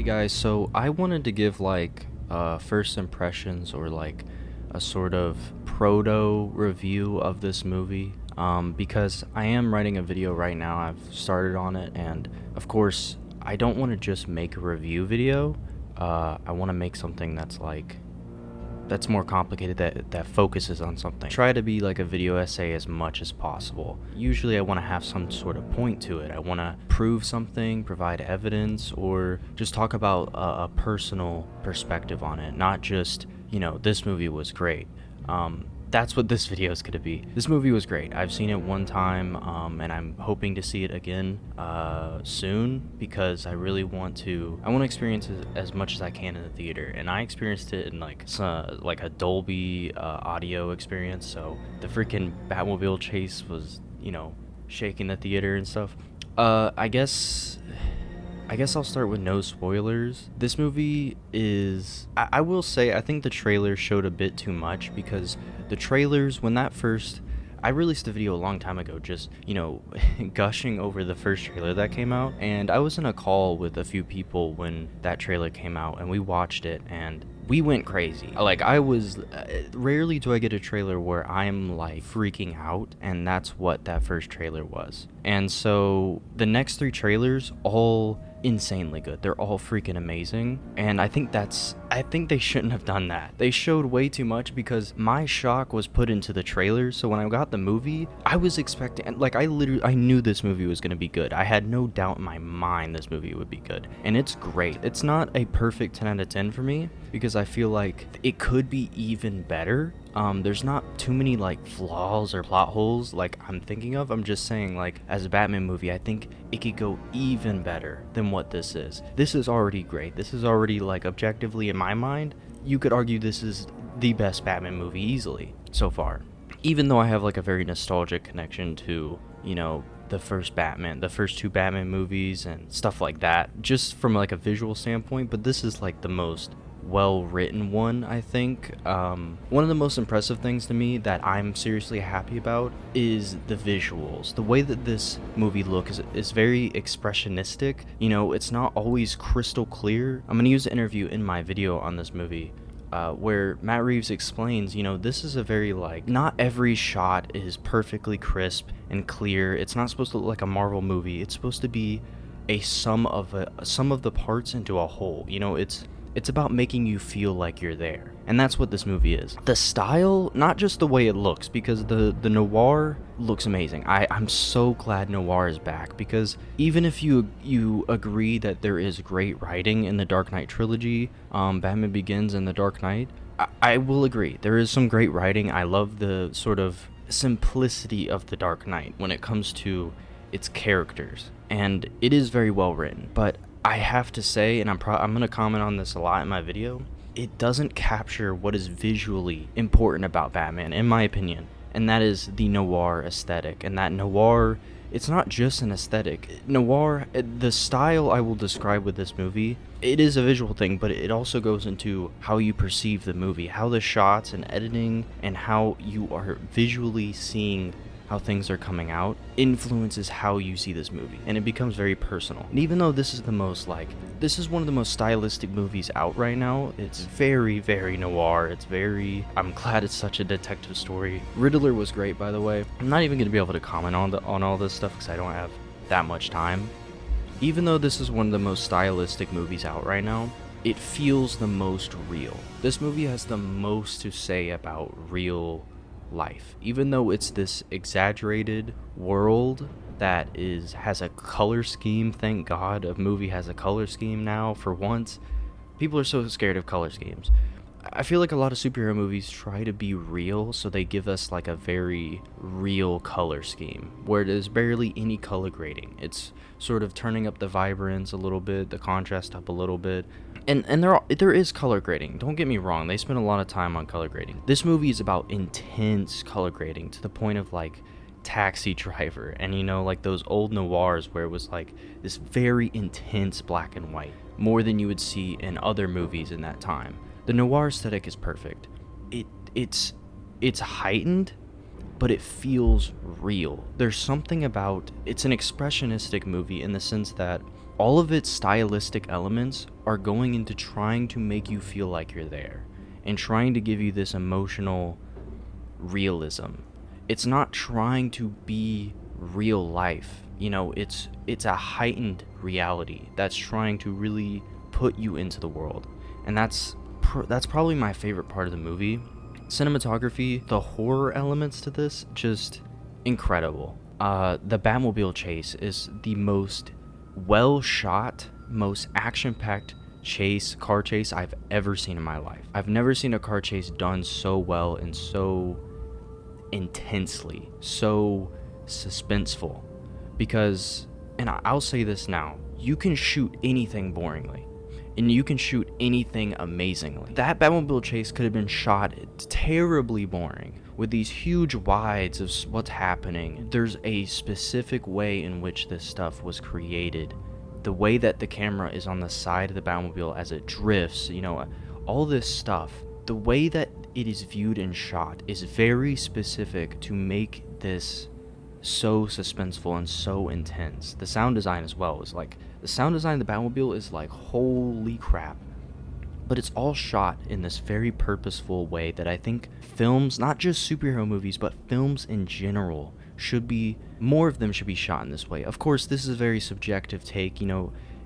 guys, so I wanted to give like first impressions or like a sort of proto review of this movie because I am writing a video right now. I've started on it, and of course I don't want to just make a review video. I want to make something that's more complicated, that focuses on something. Try to be like a video essay as much as possible. Usually I want to have some sort of point to it. I want to prove something, provide evidence, or just talk about a personal perspective on it, not just, this movie was great. That's what this video is going to be. This movie was great. I've seen it one time, and I'm hoping to see it again soon, because I really want to experience it as much as I can in the theater. And I experienced it in like a Dolby audio experience, so the freaking Batmobile chase was, shaking the theater and stuff. I guess I'll start with no spoilers. This movie is... I will say, I think the trailer showed a bit too much, because the trailers, I released a video a long time ago, just, gushing over the first trailer that came out, and I was in a call with a few people when that trailer came out, and we watched it, and we went crazy. Like, rarely do I get a trailer where I'm, like, freaking out, and that's what that first trailer was. And so, the next three trailers, all insanely good. They're all freaking amazing, and I think they shouldn't have done that. They showed way too much, because my shock was put into the trailer. So when I got the movie, I was expecting, like, I knew this movie was going to be good. I had no doubt in my mind this movie would be good, and it's great. It's not a perfect 10 out of 10 for me, because I feel like it could be even better. There's not too many like flaws or plot holes like I'm thinking of. I'm just saying, like, as a Batman movie, I think it could go even better than what this is. This is already great. This is already, like, objectively, in my mind, you could argue this is the best Batman movie easily so far. Even though I have like a very nostalgic connection to, the first two Batman movies and stuff like that, just from like a visual standpoint, but this is like the most well-written one, I think. One of the most impressive things to me that I'm seriously happy about is the visuals. The way that this movie looks is very expressionistic. It's not always crystal clear. I'm gonna use an interview in my video on this movie where Matt Reeves explains, this is a very, like, not every shot is perfectly crisp and clear. It's not supposed to look like a Marvel movie. It's supposed to be a sum of the parts into a whole. It's about making you feel like you're there. And that's what this movie is. The style, not just the way it looks, because the noir looks amazing. I'm so glad noir is back, because even if you agree that there is great writing in the Dark Knight trilogy, Batman Begins and The Dark Knight, I will agree. There is some great writing. I love the sort of simplicity of The Dark Knight when it comes to its characters. And it is very well written. But I have to say, and I'm going to comment on this a lot in my video, it doesn't capture what is visually important about Batman, in my opinion, and that is the noir aesthetic. And that noir, it's not just an aesthetic. Noir, the style I will describe with this movie, it is a visual thing, but it also goes into how you perceive the movie, how the shots and editing and how you are visually seeing how things are coming out influences how you see this movie, and it becomes very personal. And even though this is one of the most stylistic movies out right now, it's very, very noir. I'm glad it's such a detective story. Riddler was great, by the way. I'm not even going to be able to comment on all this stuff because I don't have that much time. Even though this is one of the most stylistic movies out right now, it feels the most real. This movie has the most to say about real life. Even though it's this exaggerated world that has a color scheme, thank God a movie has a color scheme now for once. People are so scared of color schemes. I feel like a lot of superhero movies try to be real, so they give us like a very real color scheme where there's barely any color grading. It's sort of turning up the vibrance a little bit, the contrast up a little bit. And there is color grading. Don't get me wrong. They spend a lot of time on color grading. This movie is about intense color grading to the point of like Taxi Driver and like those old noirs where it was like this very intense black and white, more than you would see in other movies in that time. The noir aesthetic is perfect. It's heightened, but it feels real. There's something about it's an expressionistic movie in the sense that all of its stylistic elements are going into trying to make you feel like you're there and trying to give you this emotional realism. It's not trying to be real life. It's a heightened reality that's trying to really put you into the world. And that's probably my favorite part of the movie. Cinematography, the horror elements to this, just incredible. The Batmobile chase is the most well shot, most action packed car chase I've ever seen in my life. I've never seen a car chase done so well and so intensely, so suspenseful. Because, and I'll say this now, you can shoot anything boringly and you can shoot anything amazingly. That Batmobile chase could have been shot terribly boring with these huge wides of what's happening. There's a specific way in which this stuff was created. The way that the camera is on the side of the Batmobile as it drifts, all this stuff. The way that it is viewed and shot is very specific to make this so suspenseful and so intense. The sound design as well is like, the sound design of the Batmobile is like, holy crap. But it's all shot in this very purposeful way that I think films, not just superhero movies, but films in general, more of them should be shot in this way. Of course, this is a very subjective take,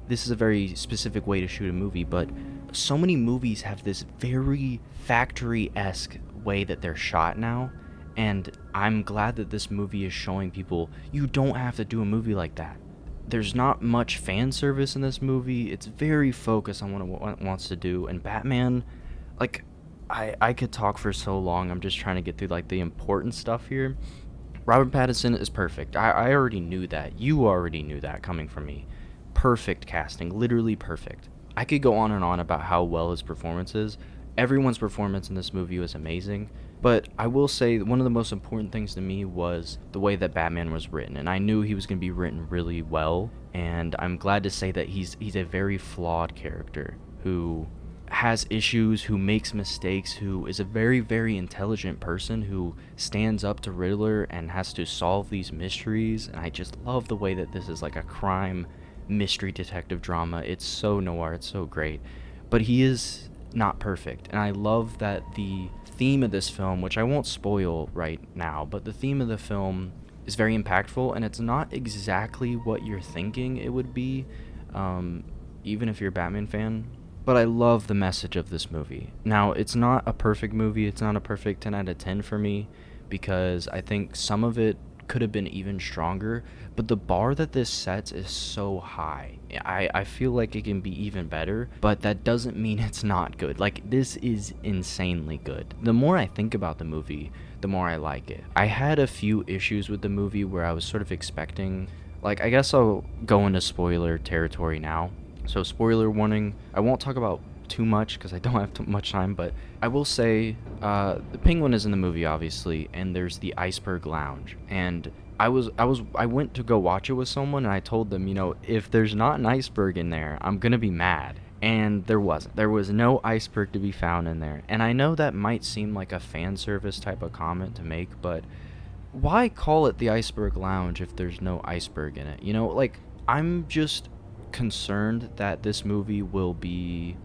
this is a very specific way to shoot a movie, but so many movies have this very factory-esque way that they're shot now, and I'm glad that this movie is showing people you don't have to do a movie like that. There's not much fan service in this movie. It's very focused on what it wants to do, and Batman, like, I could talk for so long. I'm just trying to get through like the important stuff here. Robert Pattinson is perfect. I already knew that. You already knew that coming from me. Perfect casting, literally perfect. I could go on and on about how well his performance is. Everyone's performance in this movie was amazing, but I will say one of the most important things to me was the way that Batman was written, and I knew he was going to be written really well, and I'm glad to say that he's a very flawed character who has issues, who makes mistakes, who is a very, very intelligent person who stands up to Riddler and has to solve these mysteries, and I just love the way that this is like a crime mystery detective drama. It's so noir, it's so great, but he is not perfect, and I love that the theme of this film, which I won't spoil right now, but the theme of the film is very impactful, and it's not exactly what you're thinking it would be, even if you're a Batman fan, but I love the message of this movie. Now, it's not a perfect movie, it's not a perfect 10 out of 10 for me, because I think some of it could have been even stronger, but the bar that this sets is so high. I feel like it can be even better, but that doesn't mean it's not good. Like, this is insanely good. The more I think about the movie, the more I like it. I had a few issues with the movie where I was sort of expecting, like, I guess I'll go into spoiler territory now. So spoiler warning, I won't talk about too much because I don't have much time, but I will say the Penguin is in the movie, obviously, and there's the Iceberg Lounge, and I went to go watch it with someone, and I told them, if there's not an iceberg in there, I'm gonna be mad. And there wasn't. There was no iceberg to be found in there. And I know that might seem like a fan service type of comment to make, but why call it the Iceberg Lounge if there's no iceberg in it? I'm just concerned that this movie will be...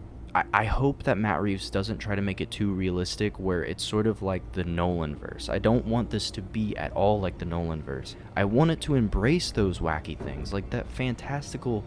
I hope that Matt Reeves doesn't try to make it too realistic where it's sort of like the Nolanverse. I don't want this to be at all like the Nolanverse. I want it to embrace those wacky things, like that fantastical,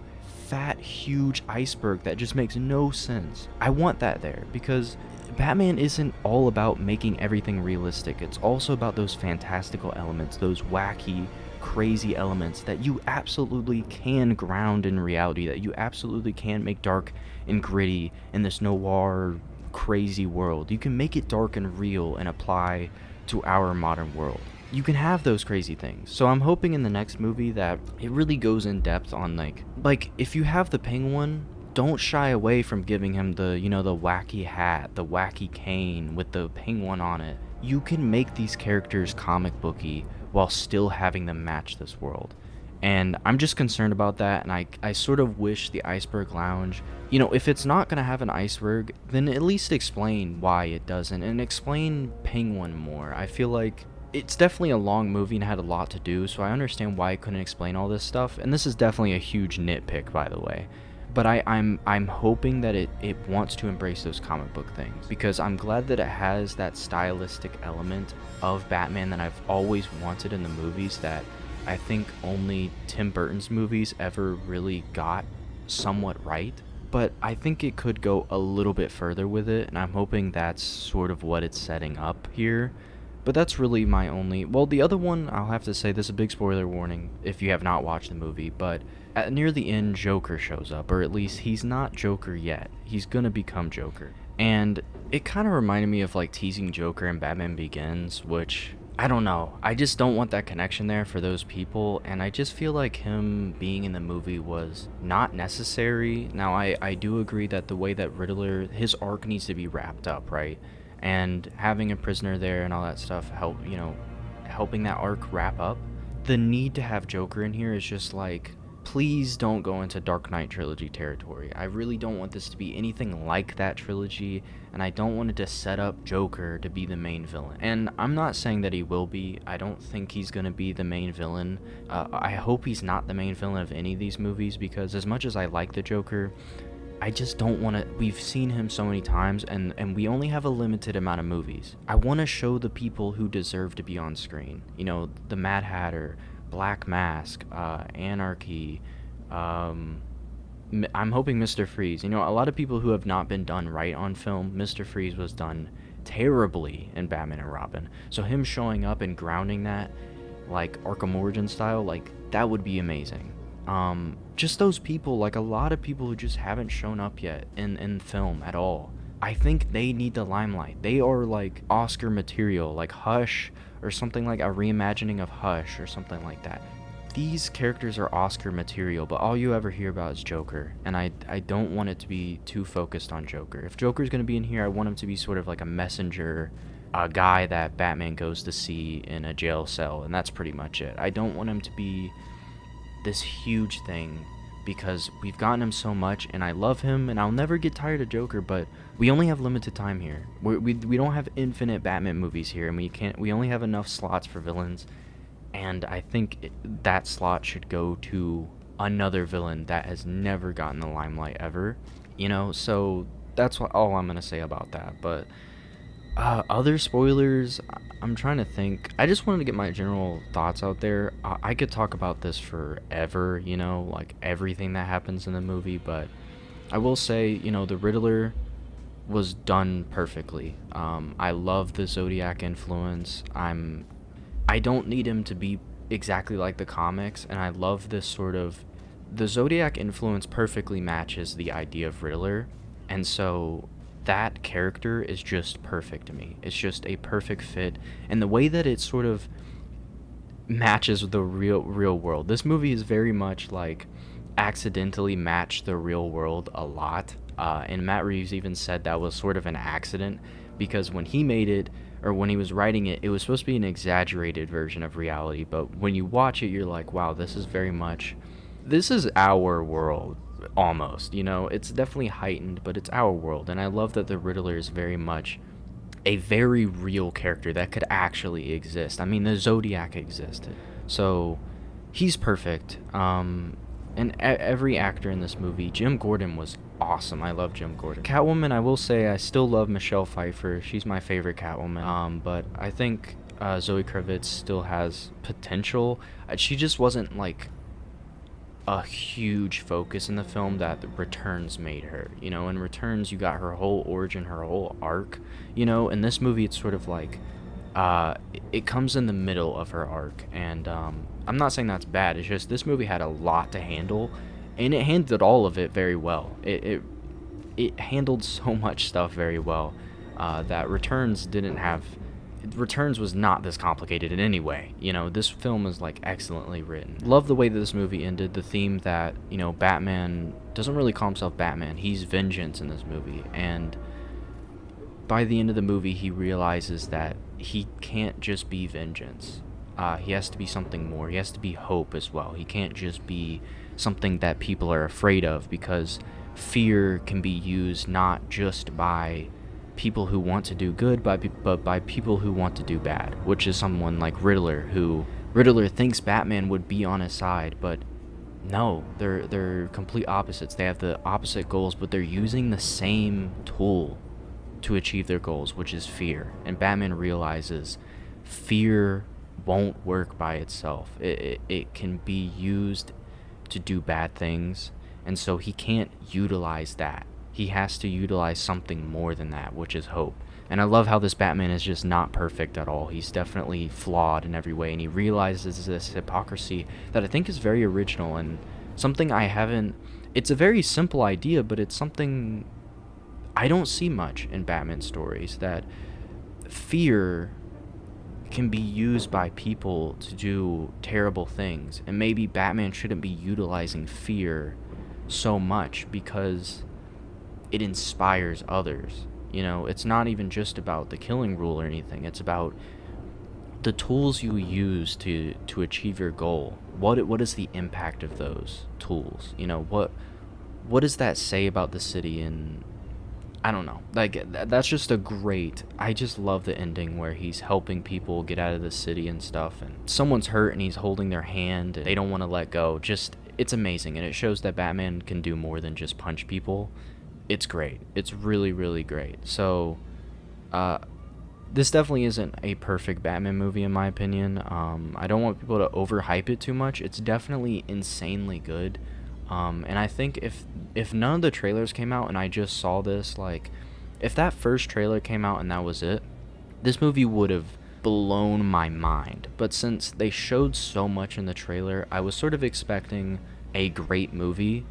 fat, huge iceberg that just makes no sense. I want that there, because Batman isn't all about making everything realistic. It's also about those fantastical elements, those wacky, crazy elements that you absolutely can ground in reality, that you absolutely can make dark and gritty in this noir crazy world. You can make it dark and real and apply to our modern world. You can have those crazy things. So I'm hoping in the next movie that it really goes in depth on like if you have the Penguin, don't shy away from giving him the the wacky hat, the wacky cane with the penguin on it. You can make these characters comic booky while still having them match this world. And I'm just concerned about that, and I sort of wish the Iceberg Lounge, if it's not going to have an iceberg, then at least explain why it doesn't, and explain Penguin more. I feel like it's definitely a long movie and had a lot to do, so I understand why I couldn't explain all this stuff. And this is definitely a huge nitpick, by the way. But I'm hoping that it wants to embrace those comic book things, because I'm glad that it has that stylistic element of Batman that I've always wanted in the movies, that I think only Tim Burton's movies ever really got somewhat right. But I think it could go a little bit further with it, and I'm hoping that's sort of what it's setting up here. But that's really my only. Well, the other one, I'll have to say, this is a big spoiler warning if you have not watched the movie, but near the end, Joker shows up, or at least he's not Joker yet. He's gonna become Joker. And it kind of reminded me of like teasing Joker in Batman Begins, which I don't know. I just don't want that connection there for those people, and I just feel like him being in the movie was not necessary. Now, I do agree that the way that Riddler, his arc needs to be wrapped up, right? And having a prisoner there and all that stuff helping that arc wrap up. The need to have Joker in here is just like, please don't go into Dark Knight trilogy territory. I really don't want this to be anything like that trilogy, and I don't want it to set up Joker to be the main villain. And I'm not saying that he will be. I don't think he's going to be the main villain. I hope he's not the main villain of any of these movies, because as much as I like the Joker, I just don't want to. We've seen him so many times, and we only have a limited amount of movies. I want to show the people who deserve to be on screen. You know, the Mad Hatter, Black Mask, Anarchy. I'm hoping Mr. Freeze. You know, a lot of people who have not been done right on film. Mr. Freeze was done terribly in Batman and Robin. So him showing up and grounding that, like Arkham Origin style, like that would be amazing. Just those people, like a lot of people who just haven't shown up yet in film at all. I think they need the limelight. They are like Oscar material, like Hush, or something like a reimagining of Hush or something like that. These characters are Oscar material, but all you ever hear about is Joker, and I don't want it to be too focused on Joker. If Joker's going to be in here, I want him to be sort of like a messenger, a guy that Batman goes to see in a jail cell, and that's pretty much it. I don't want him to be this huge thing, because we've gotten him so much, and I love him, and I'll never get tired of Joker, but we only have limited time here. We don't have infinite Batman movies here, and we only have enough slots for villains, and I think that slot should go to another villain that has never gotten the limelight ever, so that's all I'm gonna say about that. But other spoilers, I'm trying to think. I just wanted to get my general thoughts out there. I could talk about this forever, like everything that happens in the movie, but I will say, the Riddler was done perfectly. I love the Zodiac influence. I don't need him to be exactly like the comics, and I love this sort of, the Zodiac influence perfectly matches the idea of Riddler, and so that character is just perfect to me. It's just a perfect fit, and the way that it sort of matches the real world. This movie is very much like accidentally matched the real world a lot, and Matt Reeves even said that was sort of an accident, because when he made it, or when he was writing it, it was supposed to be an exaggerated version of reality, but when you watch it, you're like, wow, this is our world. Almost, it's definitely heightened, but it's our world, and I love that the Riddler is very much a very real character that could actually exist. I mean, the Zodiac existed, so he's perfect. And every actor in this movie, Jim Gordon was awesome. I love Jim Gordon. Catwoman, I will say, I still love Michelle Pfeiffer. She's my favorite Catwoman. But I think Zoe Kravitz still has potential. She just wasn't like a huge focus in the film that Returns made her. In Returns, you got her whole origin, her whole arc. In this movie, it's sort of like it comes in the middle of her arc, and I'm not saying that's bad. It's just this movie had a lot to handle, and it handled all of it very well. It handled so much stuff very well that Returns was not this complicated in any way. This film is like excellently written. Love the way that this movie ended. The theme that, Batman doesn't really call himself Batman. He's vengeance in this movie. And by the end of the movie, he realizes that he can't just be vengeance. He has to be something more. He has to be hope as well. He can't just be something that people are afraid of, because fear can be used not just by people who want to do good, but by people who want to do bad, which is someone like Riddler, who Riddler thinks Batman would be on his side, but no, they're complete opposites. They have the opposite goals, but they're using the same tool to achieve their goals, which is fear. And Batman realizes fear won't work by itself. It can be used to do bad things, and so he can't utilize that. He has to utilize something more than that, which is hope. And I love how this Batman is just not perfect at all. He's definitely flawed in every way, and he realizes this hypocrisy that I think is very original and something I haven't. It's a very simple idea, but it's something I don't see much in Batman stories, that fear can be used by people to do terrible things. And maybe Batman shouldn't be utilizing fear so much because it inspires others. You know, it's not even just about the killing rule or anything. It's about the tools you use to achieve your goal. What is the impact of those tools? You know, what does that say about the city? And I don't know. Like, that's just a great. I just love the ending where he's helping people get out of the city and stuff, and someone's hurt and he's holding their hand and they don't want to let go. Just, it's amazing, and it shows that Batman can do more than just punch people. It's great. It's really, really great. So, this definitely isn't a perfect Batman movie in my opinion. I don't want people to overhype it too much. It's definitely insanely good. And I think if none of the trailers came out and I just saw this, like, if that first trailer came out and that was it, this movie would have blown my mind. But since they showed so much in the trailer, I was sort of expecting a great movie,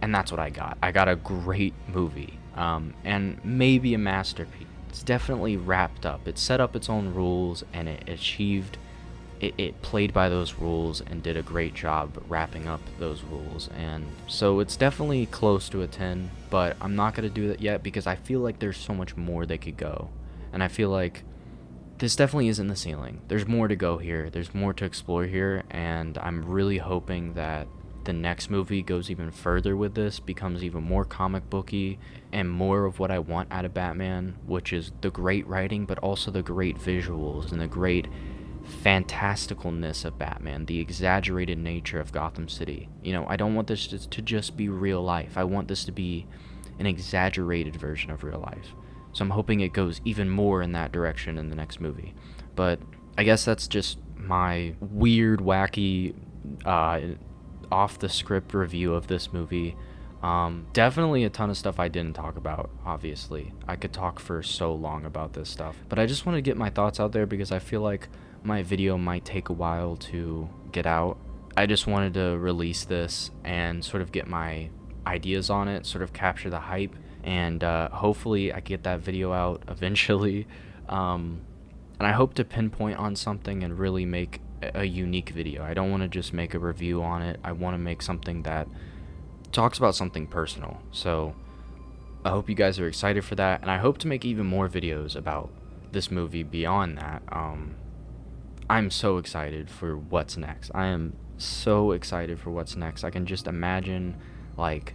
and that's what I got. I got a great movie, and maybe a masterpiece. It's definitely wrapped up. It set up its own rules, and it played by those rules and did a great job wrapping up those rules. And so it's definitely close to a 10, but I'm not going to do that yet because I feel like there's so much more they could go. And I feel like this definitely isn't the ceiling. There's more to go here. There's more to explore here, and I'm really hoping that the next movie goes even further with this, becomes even more comic booky and more of what I want out of Batman, which is the great writing, but also the great visuals and the great fantasticalness of Batman, the exaggerated nature of Gotham City. You know, I don't want this to just be real life. I want this to be an exaggerated version of real life. So I'm hoping it goes even more in that direction in the next movie. But I guess that's just my weird, wacky, off the script review of this movie. Definitely a ton of stuff I didn't talk about, obviously. I could talk for so long about this stuff. But I just want to get my thoughts out there because I feel like my video might take a while to get out. I just wanted to release this and sort of get my ideas on it, sort of capture the hype, and hopefully I get that video out eventually. And I hope to pinpoint on something and really make a unique video. I don't want to just make a review on it. I want to make something that talks about something personal. So I hope you guys are excited for that, and I hope to make even more videos about this movie beyond that. I'm so excited for what's next. I am so excited for what's next. I can just imagine, like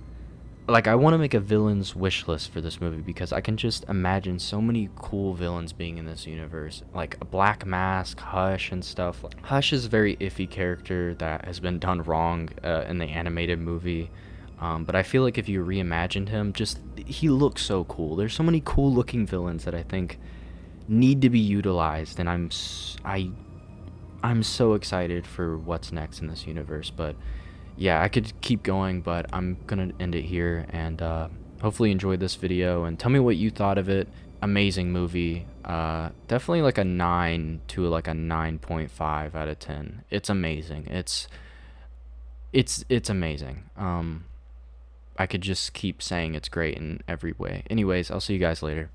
I want to make a villain's wish list for this movie because I can just imagine so many cool villains being in this universe, like a Black Mask, Hush, and stuff. Hush is a very iffy character that has been done wrong in the animated movie, but I feel like if you reimagined him, he looks so cool. There's so many cool looking villains that I think need to be utilized, and I'm so excited for what's next in this universe. But yeah, I could keep going, but I'm gonna end it here, and hopefully enjoy this video and tell me what you thought of it. Amazing movie. Definitely like a 9 to like a 9.5 out of 10. It's amazing. It's amazing. I could just keep saying it's great in every way. Anyways, I'll see you guys later.